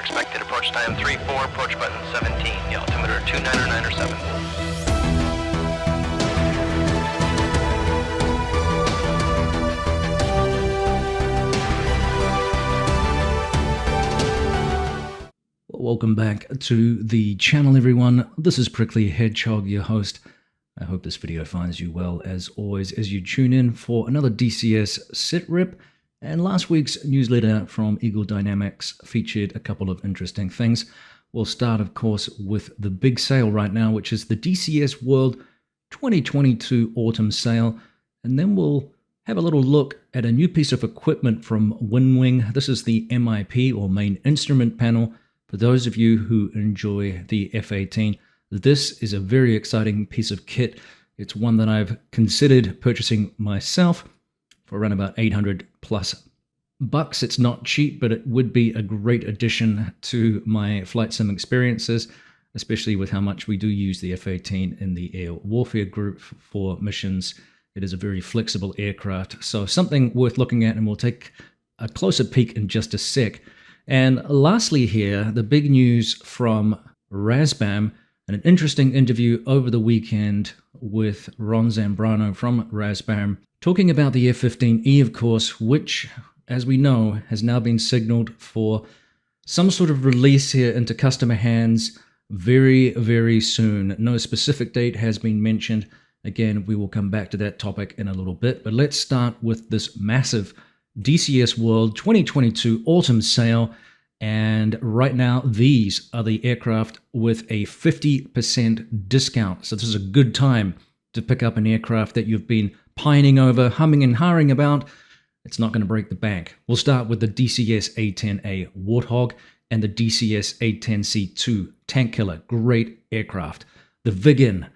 expected approach time 3-4, approach button 17, the altimeter 2997. Welcome back to the channel, everyone. This is Prickly Hedgehog, your host. I hope this video finds you well, as always, as you tune in for another DCS SITREP. And last week's newsletter from Eagle Dynamics featured a couple of interesting things. We'll start, of course, with the big sale right now, which is the DCS World 2022 Autumn Sale. And then we'll have a little look at a new piece of equipment from Winwing. This is the MIP, or Main Instrument Panel. For those of you who enjoy the F-18, this is a very exciting piece of kit. It's one that I've considered purchasing myself for around about 800 plus bucks. It's not cheap, but it would be a great addition to my flight sim experiences, especially with how much we do use the F-18 in the air warfare group for missions. It is a very flexible aircraft, so something worth looking at, and we'll take a closer peek in just a sec. And lastly here, the big news from RAZBAM, and an interesting interview over the weekend with Ron Zambrano from RAZBAM, talking about the F-15E, of course, which, as we know, has now been signaled for some sort of release here into customer hands very, very soon. No specific date has been mentioned. Again, we will come back to that topic in a little bit, but let's start with this massive DCS World 2022 Autumn Sale. And right now, these are the aircraft with a 50% discount. So this is a good time to pick up an aircraft that you've been pining over, humming and hawing about. It's not going to break the bank. We'll start with the DCS A-10A Warthog and the DCS A-10C2 Tank Killer. Great aircraft. The Viggen,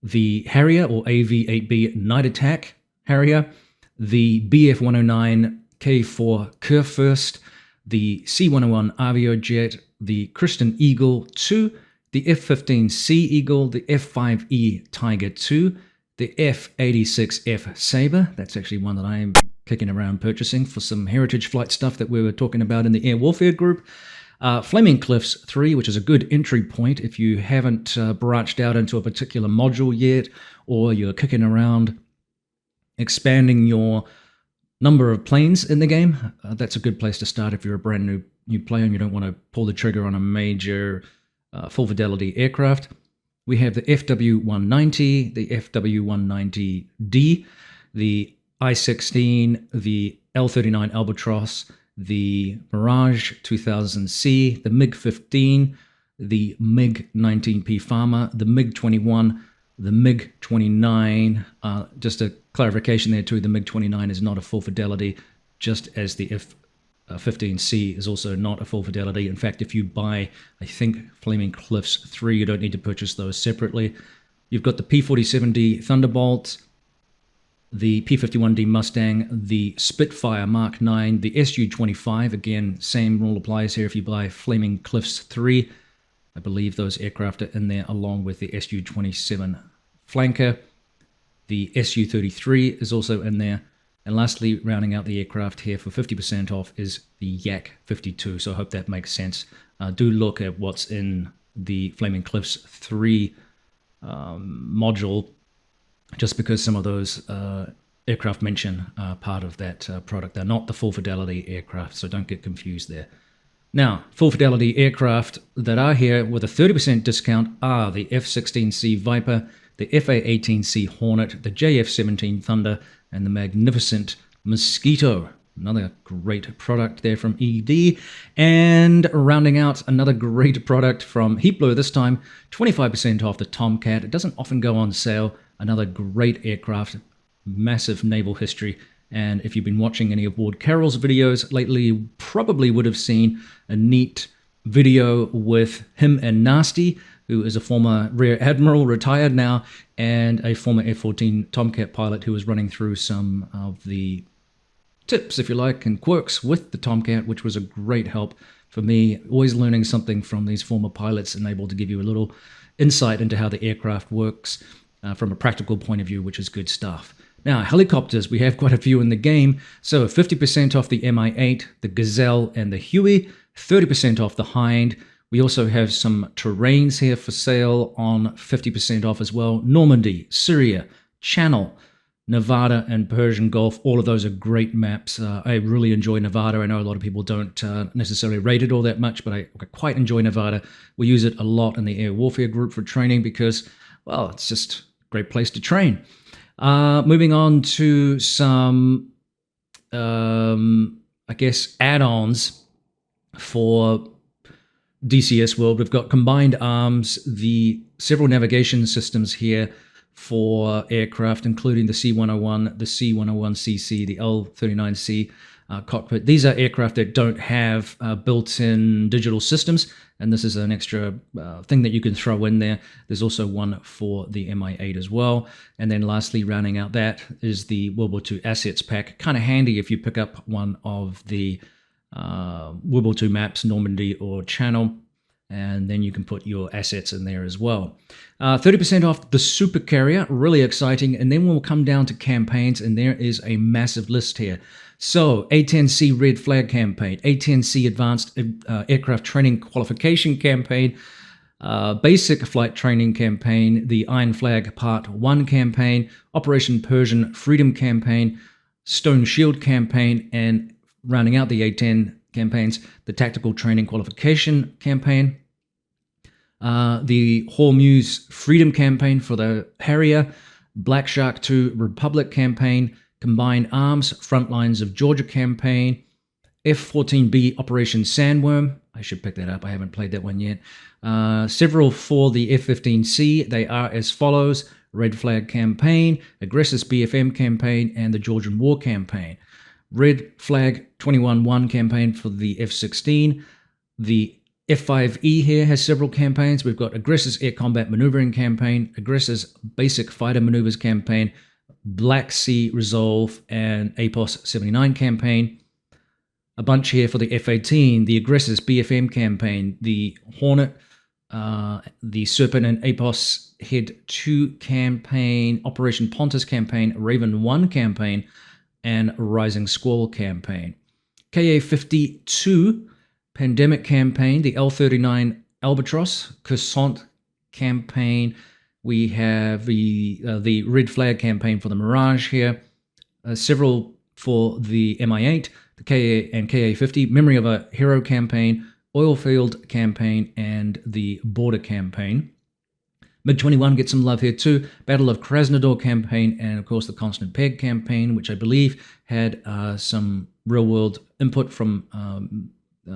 the Harrier or AV-8B Night Attack Harrier, the BF-109 K4 Kurfürst, the C-101 Aviojet, the Christian Eagle II, the F-15C Eagle, the F-5E Tiger II, the F-86F Sabre. That's actually one that I'm kicking around purchasing for some heritage flight stuff that we were talking about in the air warfare group. Flaming Cliffs 3, which is a good entry point if you haven't branched out into a particular module yet, or you're kicking around expanding your number of planes in the game. That's a good place to start if you're a brand new player and you don't want to pull the trigger on a major full fidelity aircraft. We have the FW-190, the FW-190D, the I-16, the L-39 Albatross, the Mirage 2000C, the MiG-15, the MiG-19P Farmer, the MiG-21, the MiG-29. Just a clarification there too, the MiG-29 is not a full fidelity, just as the F-15C is also not a full fidelity. In fact, if you buy, I think, Flaming Cliffs 3, you don't need to purchase those separately. You've got the P-47D Thunderbolt, the P-51D Mustang, the Spitfire Mark 9, the Su-25. Again, same rule applies here if you buy Flaming Cliffs 3. I believe those aircraft are in there along with the Su-27 Flanker. The Su-33 is also in there. And lastly, rounding out the aircraft here for 50% off is the Yak-52. So I hope that makes sense. Do look at what's in the Flaming Cliffs 3 module, just because some of those aircraft mention part of that product. They're not the full fidelity aircraft, so don't get confused there. Now, full fidelity aircraft that are here with a 30% discount are the F-16C Viper, the FA-18C Hornet, the JF-17 Thunder, and the magnificent Mosquito. Another great product there from ED. And rounding out another great product from Heatblue this time, 25% off the Tomcat. It doesn't often go on sale. Another great aircraft, massive naval history. And if you've been watching any of Ward Carroll's videos lately, you probably would have seen a neat video with him and Nasty, who is a former Rear Admiral, retired now, and a former F-14 Tomcat pilot who was running through some of the tips, if you like, and quirks with the Tomcat, which was a great help for me. Always learning something from these former pilots and able to give you a little insight into how the aircraft works from a practical point of view, which is good stuff. Now, helicopters, we have quite a few in the game. So 50% off the Mi-8, the Gazelle, and the Huey. 30% off the hind. We also have some terrains here for sale on 50% off as well. Normandy, Syria, Channel, Nevada, and Persian Gulf. All of those are great maps. I really enjoy Nevada. I know a lot of people don't necessarily rate it all that much, but I quite enjoy Nevada. We use it a lot in the air warfare group for training because, well, it's just a great place to train. Moving on to some, I guess, add-ons for DCS World. We've got combined arms, the several navigation systems here for aircraft, including the C-101, the C-101CC, the L-39C cockpit. These are aircraft that don't have built-in digital systems, and this is an extra thing that you can throw in there. There's also one for the Mi-8 as well. And then lastly, rounding out that is the World War II assets pack. Kind of handy if you pick up one of the World War II maps, Normandy or Channel, and then you can put your assets in there as well. 30% off the Super Carrier, really exciting. And then we'll come down to campaigns, and there is a massive list here. So A-10C Red Flag campaign, A-10C Advanced Aircraft Training Qualification campaign, Basic Flight Training campaign, the Iron Flag Part 1 campaign, Operation Persian Freedom campaign, Stone Shield campaign, and rounding out the A-10 campaigns, the Tactical Training Qualification campaign, the Hormuz Freedom campaign for the Harrier, Black Shark 2 Republic campaign, Combined Arms Front Lines of Georgia campaign, F-14B Operation Sandworm. I should pick that up. I haven't played that one yet. Several for the F-15C. They are as follows: Red Flag campaign, Aggressors BFM campaign, and the Georgian War campaign. Red Flag 21-1 campaign for the F-16. The F-5E here has several campaigns. We've got Aggressors Air Combat Maneuvering campaign, Aggressors Basic Fighter Maneuvers campaign, Black Sea Resolve, and APOS 79 campaign. A bunch here for the F-18, the Aggressors BFM campaign, the Hornet, the Serpent and APOS Head 2 campaign, Operation Pontus campaign, Raven 1 campaign, and Rising Squall campaign. KA-52 Pandemic campaign, the L-39 Albatross, Cursant campaign. We have the Red Flag campaign for the Mirage here. Several for the Mi-8, the KA and KA-50, Memory of a Hero campaign, Oilfield campaign, and the Border campaign. MiG-21 gets some love here too. Battle of Krasnodar campaign, and of course the Constant Peg campaign, which I believe had some real-world input from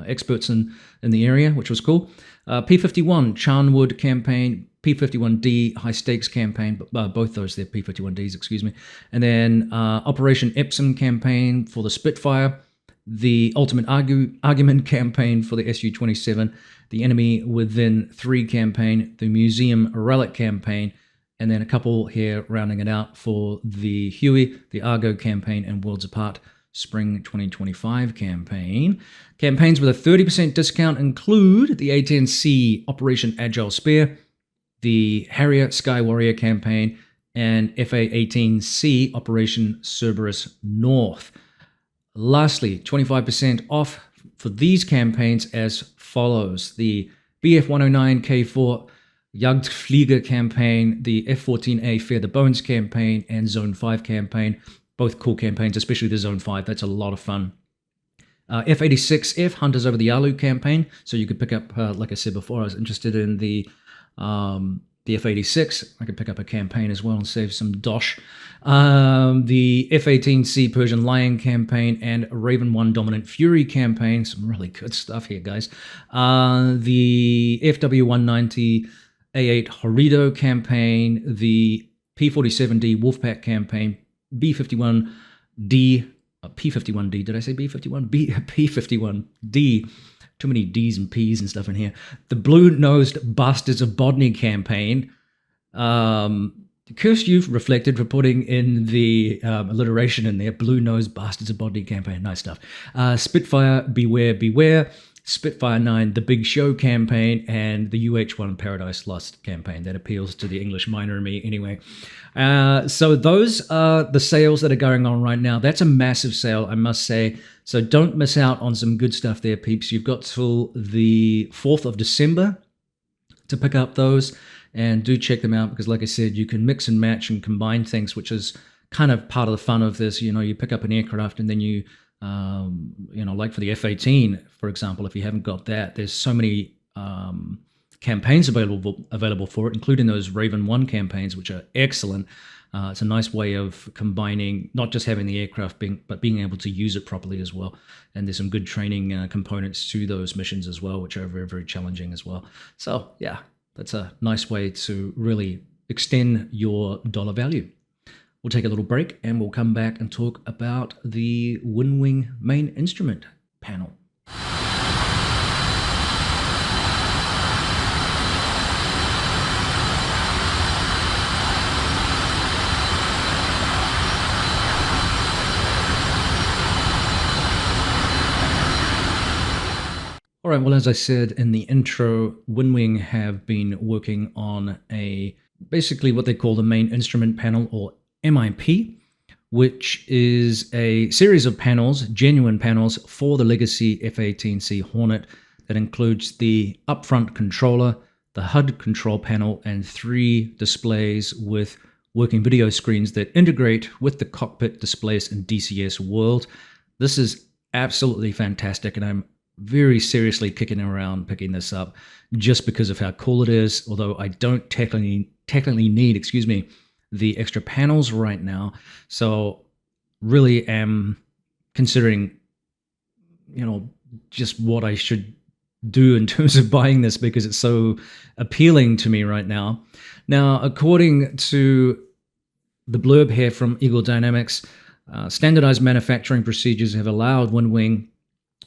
experts in the area, which was cool. P-51 Charnwood campaign, P-51D High Stakes campaign, both those, they're P-51Ds, excuse me. And then Operation Epsom campaign for the Spitfire, the Ultimate Argument campaign for the Su-27, the Enemy Within 3 campaign, the Museum Relic campaign, and then a couple here rounding it out for the Huey, the Argo campaign, and Worlds Apart Spring 2025 campaign. Campaigns with a 30% discount include the A-10C Operation Agile Spear, the Harrier Sky Warrior campaign, and FA-18C Operation Cerberus North. Lastly, 25% off for these campaigns as follows: the BF-109K4 Jagdflieger campaign, the F-14A Fear the Bones campaign, and Zone 5 campaign. Both cool campaigns, especially the Zone 5. That's a lot of fun. F-86F Hunters Over the Yalu campaign. So you could pick up, like I said before, I was interested in the F-86. I could pick up a campaign as well and save some dosh. The F-18C Persian Lion campaign and Raven 1 Dominant Fury campaign. Some really good stuff here, guys. The FW-190 A8 Horrido campaign. The P-47D Wolfpack campaign. B-51D, P-51D, did I say B-51? P-51D. Too many D's and P's and stuff in here. The Blue-Nosed Bastards of Bodny campaign. Curse you've reflected for putting in the alliteration in there. Blue-Nosed Bastards of Bodny campaign. Nice stuff. Spitfire, Beware, Beware. Spitfire 9, the Big Show campaign, and the UH-1 Paradise Lost campaign. That appeals to the English minor in me anyway. So those are the sales that are going on right now. That's a massive sale, I must say. So don't miss out on some good stuff there, peeps. You've got till the 4th of December to pick up those, and do check them out, because like I said, you can mix and match and combine things, which is kind of part of the fun of this. You know, you pick up an aircraft and then you like for the F-18, for example, if you haven't got that, there's so many campaigns available for it, including those Raven 1 campaigns, which are excellent. It's a nice way of combining, not just having the aircraft, but being able to use it properly as well. And there's some good training components to those missions as well, which are very, very challenging as well. So yeah, that's a nice way to really extend your dollar value. We'll take a little break and we'll come back and talk about the Winwing main instrument panel. All right, well, as I said in the intro, Winwing have been working on basically what they call the main instrument panel, or MIP, which is a series of panels, genuine panels, for the legacy F-18C Hornet that includes the upfront controller, the HUD control panel, and 3 displays with working video screens that integrate with the cockpit displays in DCS world. This is absolutely fantastic, and I'm very seriously kicking around picking this up just because of how cool it is, although I don't technically need, the extra panels right now. So really am considering, just what I should do in terms of buying this, because it's so appealing to me right now. Now, according to the blurb here from Eagle Dynamics, standardized manufacturing procedures have allowed Winwing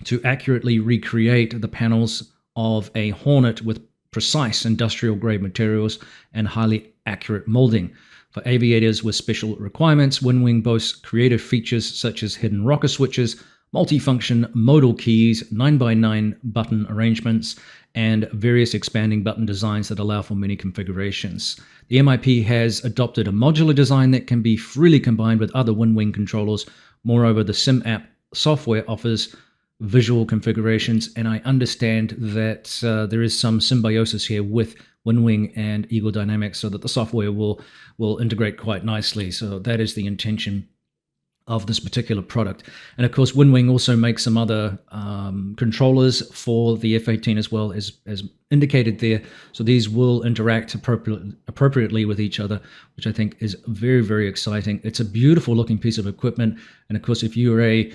to accurately recreate the panels of a Hornet with precise industrial grade materials and highly accurate molding. For aviators with special requirements, Winwing boasts creative features such as hidden rocker switches, multifunction modal keys, 9x9 button arrangements, and various expanding button designs that allow for many configurations. The MIP has adopted a modular design that can be freely combined with other Winwing controllers. Moreover, the Sim app software offers visual configurations, and I understand that there is some symbiosis here with Winwing and Eagle Dynamics, so that the software will integrate quite nicely. So that is the intention of this particular product. And of course, Winwing also makes some other controllers for the F-18 as well, as indicated there. So these will interact appropriately with each other, which I think is very, very exciting. It's a beautiful looking piece of equipment. And of course, if you're a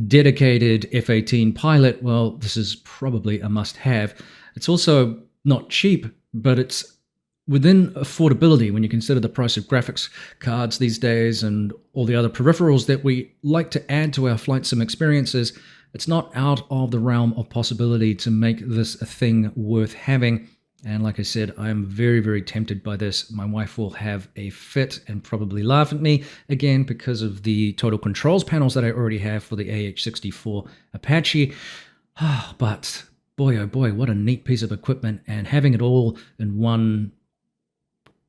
dedicated F-18 pilot, well, this is probably a must-have. It's also not cheap, but it's within affordability when you consider the price of graphics cards these days and all the other peripherals that we like to add to our flight sim experiences. It's not out of the realm of possibility to make this a thing worth having. And like I said, I'm very, very tempted by this. My wife will have a fit and probably laugh at me again because of the total controls panels that I already have for the AH-64 Apache. But boy, oh boy, what a neat piece of equipment. And having it all in one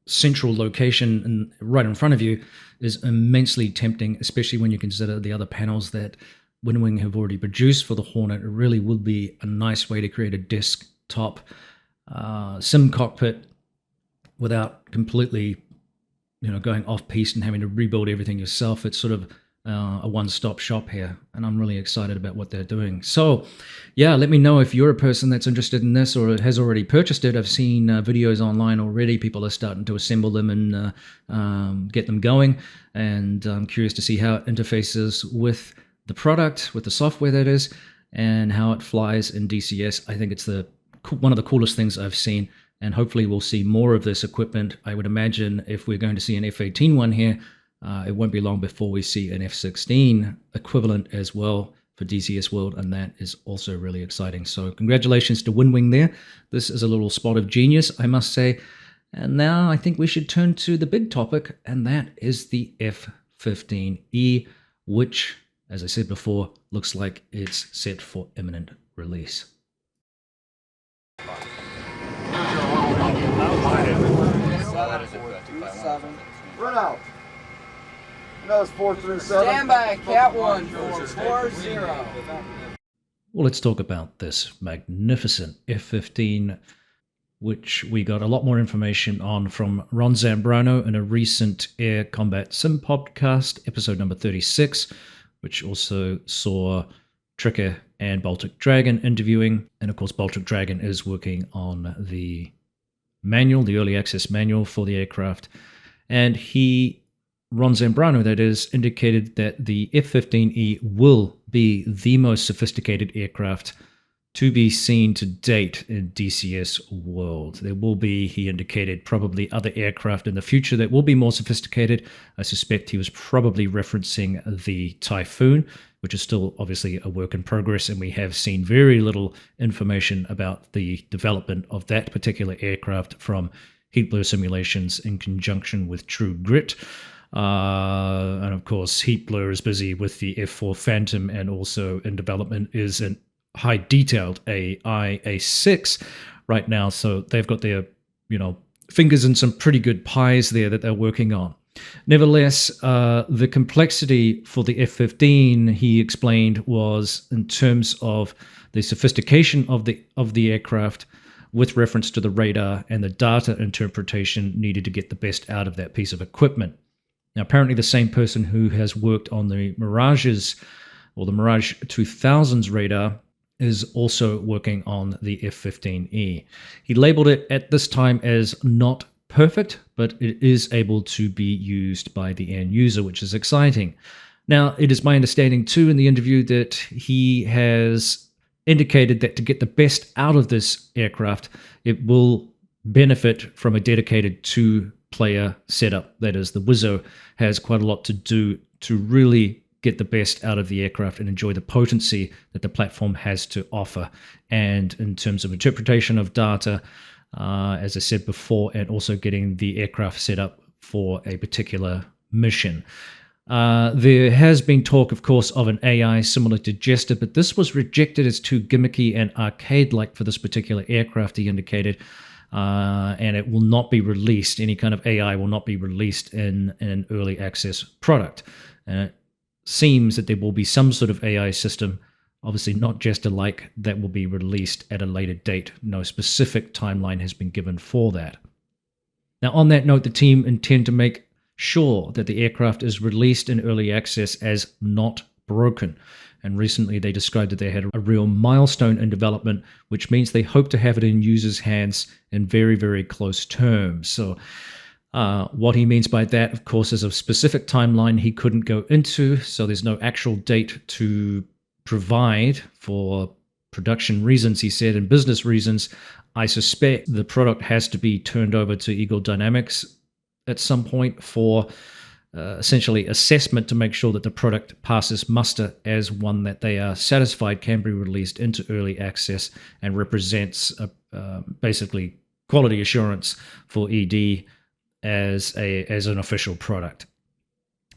central location and right in front of you is immensely tempting, especially when you consider the other panels that Winwing have already produced for the Hornet. It really would be a nice way to create a desktop sim cockpit without completely, going off piste and having to rebuild everything yourself. It's sort of a one-stop shop here, and I'm really excited about what they're doing. So, yeah, let me know if you're a person that's interested in this or has already purchased it. I've seen videos online already. People are starting to assemble them and get them going, and I'm curious to see how it interfaces with the product, with the software that is, and how it flies in DCS. I think it's one of the coolest things I've seen, and hopefully we'll see more of this equipment. I would imagine if we're going to see an F-18 one here, it won't be long before we see an F-16 equivalent as well for DCS World, and that is also really exciting. So congratulations to Winwing there. This is a little spot of genius, I must say. And now I think we should turn to the big topic, and that is the F-15E, which, as I said before, looks like it's set for imminent release. 437. Run out. Nose 437. Stand by, Cat 1 440. Well, let's talk about this magnificent F-15, which we got a lot more information on from Ron Zambrano in a recent Air Combat Sim podcast, episode number 36, which also saw Tricker and Baltic Dragon interviewing. And of course, Baltic Dragon is working on the manual, the early access manual for the aircraft. And Ron Zambrano, that is, indicated that the F-15E will be the most sophisticated aircraft to be seen to date in DCS world. There will be, he indicated, probably other aircraft in the future that will be more sophisticated. I suspect he was probably referencing the Typhoon, which is still obviously a work in progress, and we have seen very little information about the development of that particular aircraft from heat blur simulations in conjunction with True Grit. And of course, Heat Blur is busy with the F4 Phantom, and also in development is an high detailed AI-A6 right now. So they've got their, fingers in some pretty good pies there that they're working on. Nevertheless, the complexity for the F-15, he explained, was in terms of the sophistication of the aircraft with reference to the radar and the data interpretation needed to get the best out of that piece of equipment. Now, apparently the same person who has worked on the Mirages, or the Mirage 2000's radar, is also working on the F-15E. He labeled it at this time as not perfect, but it is able to be used by the end user, which is exciting. Now, it is my understanding too in the interview that he has indicated that to get the best out of this aircraft, it will benefit from a dedicated two-player setup. That is, the Wizzo has quite a lot to do to really get the best out of the aircraft and enjoy the potency that the platform has to offer. And in terms of interpretation of data, as I said before, and also getting the aircraft set up for a particular mission. There has been talk, of course, of an AI similar to Jester, but this was rejected as too gimmicky and arcade-like for this particular aircraft, he indicated, and it will not be released. Any kind of AI will not be released in an early access product. And it seems that there will be some sort of AI system, obviously not Jester-like, that will be released at a later date. No specific timeline has been given for that. Now, on that note, the team intend to make sure that the aircraft is released in early access as not broken. And recently they described that they had a real milestone in development, which means they hope to have it in users' hands in very, very close terms. So what he means by that, of course, is a specific timeline he couldn't go into. So there's no actual date to provide for production reasons, he said, and business reasons. I suspect the product has to be turned over to Eagle Dynamics at some point for essentially assessment to make sure that the product passes muster as one that they are satisfied can be released into early access and represents basically quality assurance for ED as an official product.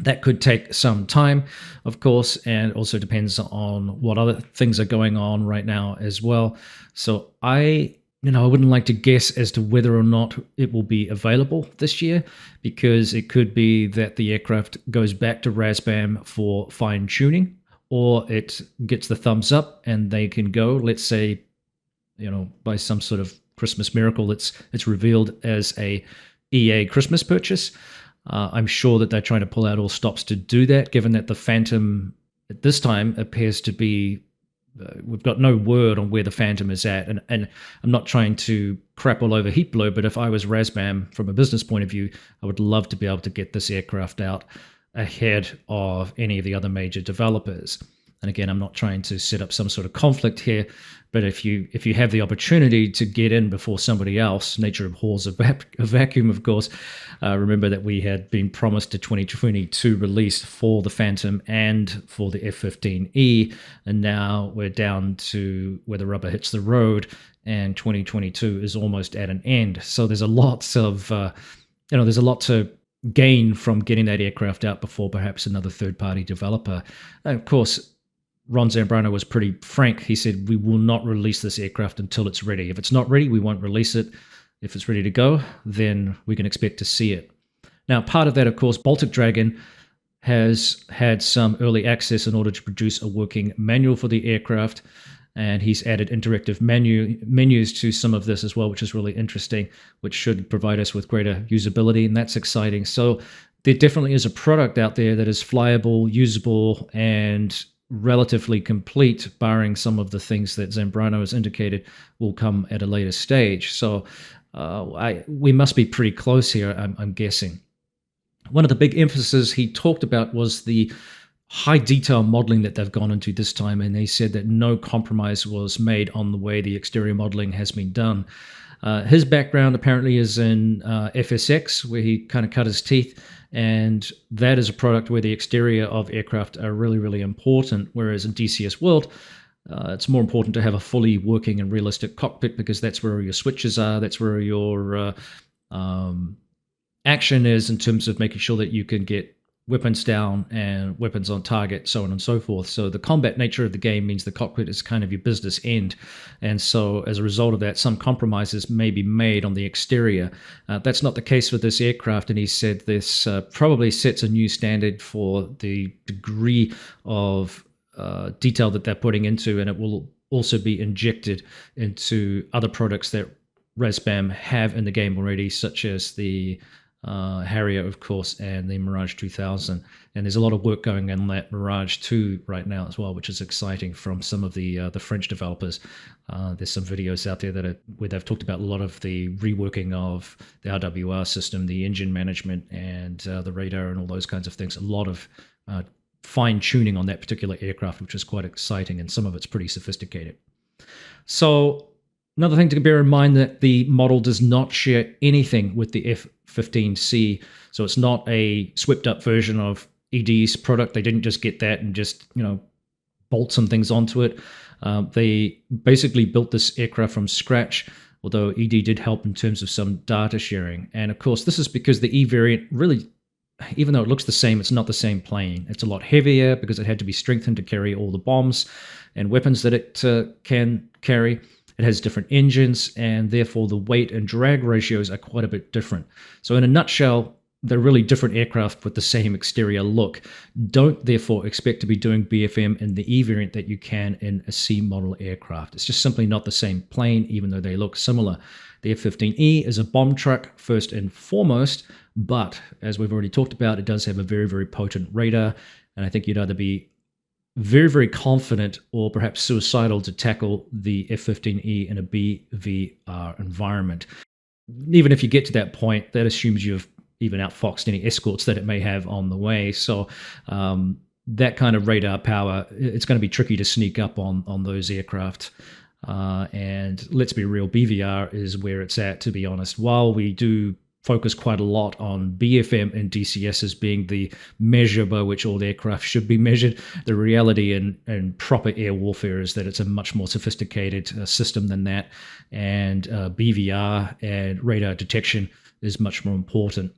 That could take some time, of course, and also depends on what other things are going on right now as well. So I wouldn't like to guess as to whether or not it will be available this year, because it could be that the aircraft goes back to RAZBAM for fine-tuning, or it gets the thumbs up and they can go, let's say, by some sort of Christmas miracle, it's revealed as a EA Christmas purchase. I'm sure that they're trying to pull out all stops to do that, given that the Phantom at this time appears to be, we've got no word on where the Phantom is at. And I'm not trying to crap all over Heat Blur, but if I was RAZBAM from a business point of view, I would love to be able to get this aircraft out ahead of any of the other major developers. And again, I'm not trying to set up some sort of conflict here, but if you have the opportunity to get in before somebody else, nature abhors a vacuum, of course. Remember that we had been promised a 2022 release for the Phantom and for the F-15E, and now we're down to where the rubber hits the road, and 2022 is almost at an end. So there's a lot of, there's a lot to gain from getting that aircraft out before perhaps another third-party developer. And of course, Ron Zambrano was pretty frank. He said, we will not release this aircraft until it's ready. If it's not ready, we won't release it. If it's ready to go, then we can expect to see it. Now, part of that, of course, Baltic Dragon has had some early access in order to produce a working manual for the aircraft, and he's added interactive menus to some of this as well, which is really interesting, which should provide us with greater usability, and that's exciting. So there definitely is a product out there that is flyable, usable, and relatively complete, barring some of the things that Zambrano has indicated will come at a later stage. So we must be pretty close here, I'm guessing. One of the big emphases he talked about was the high detail modeling that they've gone into this time, and he said that no compromise was made on the way the exterior modeling has been done. His background apparently is in FSX, where he kind of cut his teeth, and that is a product where the exterior of aircraft are really, really important, whereas in DCS world, it's more important to have a fully working and realistic cockpit, because that's where your switches are, that's where your action is in terms of making sure that you can get weapons down and weapons on target, so on and so forth. So the combat nature of the game means the cockpit is kind of your business end. And so as a result of that, some compromises may be made on the exterior. That's not the case with this aircraft, and he said this probably sets a new standard for the degree of detail that they're putting into, and it will also be injected into other products that RAZBAM have in the game already, such as the Harrier, of course, and the Mirage 2000. And there's a lot of work going on that Mirage 2 right now as well, which is exciting from some of the French developers. There's some videos out there where they've talked about a lot of the reworking of the RWR system, the engine management, and the radar and all those kinds of things. A lot of fine tuning on that particular aircraft, which is quite exciting, and some of it's pretty sophisticated. So another thing to bear in mind, that the model does not share anything with the F-15C. So it's not a swept up version of ED's product. They didn't just get that and just, bolt some things onto it. They basically built this aircraft from scratch, although ED did help in terms of some data sharing. And of course, this is because the E variant really, even though it looks the same, it's not the same plane. It's a lot heavier because it had to be strengthened to carry all the bombs and weapons that it can carry. It has different engines, and therefore the weight and drag ratios are quite a bit different. So in a nutshell, they're really different aircraft with the same exterior look. Don't therefore expect to be doing BFM in the E variant that you can in a C model aircraft. It's just simply not the same plane, even though they look similar. The F-15E is a bomb truck first and foremost, but as we've already talked about, it does have a very, very potent radar, and I think you'd either be very, very confident or perhaps suicidal to tackle the F-15E in a BVR environment. Even if you get to that point, that assumes you've even outfoxed any escorts that it may have on the way. So that kind of radar power, it's going to be tricky to sneak up on those aircraft. And let's be real, BVR is where it's at, to be honest. While we do focus quite a lot on BFM and DCS as being the measure by which all aircraft should be measured, the reality in proper air warfare is that it's a much more sophisticated system than that, and BVR and radar detection is much more important.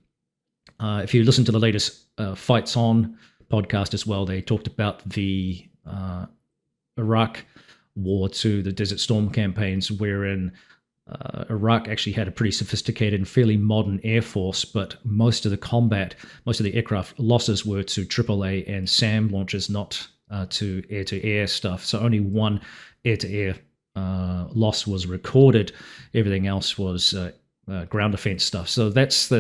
If you listen to the latest Fights On podcast as well, they talked about the Iraq War to the Desert Storm campaigns, wherein Iraq actually had a pretty sophisticated and fairly modern air force, but most of the aircraft losses were to AAA and SAM launches, not to air-to-air stuff. So only one air-to-air loss was recorded. Everything else was ground defense stuff. So that's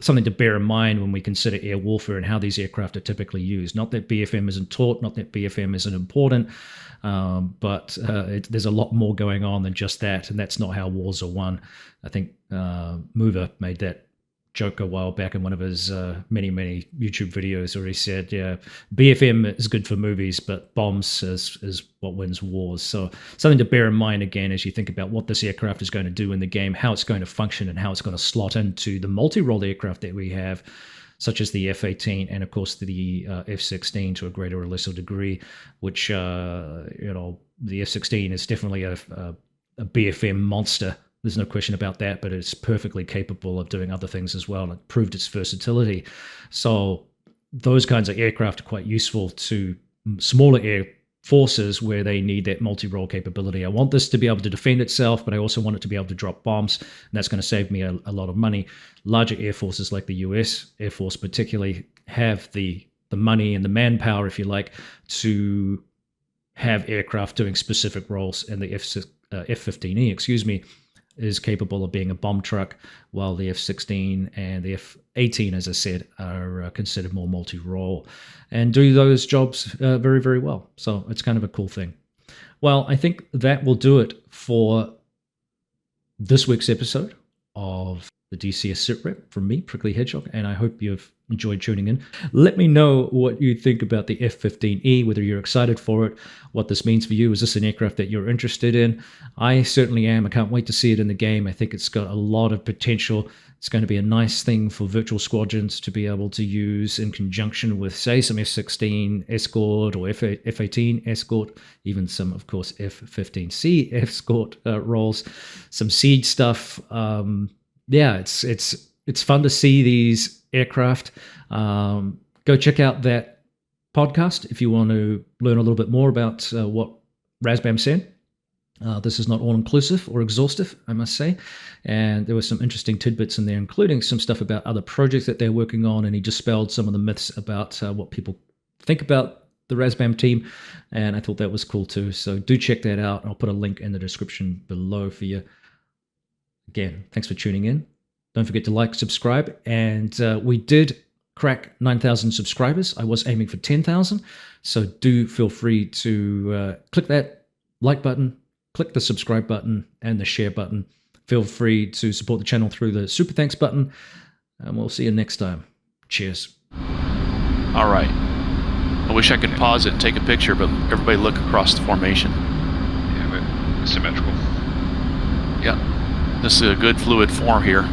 something to bear in mind when we consider air warfare and how these aircraft are typically used. Not that BFM isn't taught, not that BFM isn't important, but there's a lot more going on than just that, and that's not how wars are won. I think Mover made that joke a while back in one of his many YouTube videos, where he said, yeah, BFM is good for movies, but bombs is what wins wars. So something to bear in mind again as you think about what this aircraft is going to do in the game, how it's going to function, and how it's going to slot into the multi-role aircraft that we have, such as the F-18 and of course the F-16 to a greater or lesser degree, which the F-16 is definitely a BFM monster. There's no question about that, but it's perfectly capable of doing other things as well, and it proved its versatility. So those kinds of aircraft are quite useful to smaller forces where they need that multi-role capability. I want this to be able to defend itself, but I also want it to be able to drop bombs, and that's going to save me a lot of money. Larger air forces like the US Air Force particularly have the money and the manpower, if you like, to have aircraft doing specific roles, and the F-15E, is capable of being a bomb truck, while the F-16 and the F-18, as I said, are considered more multi-role and do those jobs very, very well. So it's kind of a cool thing. Well, I think that will do it for this week's episode of the DCS SITREP from me, Prickly Hedgehog, and I hope you've enjoyed tuning in. Let me know what you think about the F-15E, whether you're excited for it, what this means for you. Is this an aircraft that you're interested in? I certainly am. I can't wait to see it in the game. I think it's got a lot of potential. It's going to be a nice thing for virtual squadrons to be able to use in conjunction with, say, some F-16 escort or F-18 escort, even some, of course, F-15C escort roles, some siege stuff. Yeah, it's fun to see these aircraft. Go check out that podcast if you want to learn a little bit more about what RAZBAM said. This is not all-inclusive or exhaustive, I must say, and there were some interesting tidbits in there, including some stuff about other projects that they're working on, and he dispelled some of the myths about what people think about the RAZBAM team, and I thought that was cool too. So do check that out. I'll put a link in the description below for you. Again, thanks for tuning in. Don't forget to like, subscribe, and we did crack 9,000 subscribers. I was aiming for 10,000, so do feel free to click that like button, click the subscribe button, and the share button. Feel free to support the channel through the super thanks button, and we'll see you next time. Cheers. All right. I wish I could pause it and take a picture, but everybody look across the formation. Yeah, but symmetrical. Yeah. This is a good fluid form here.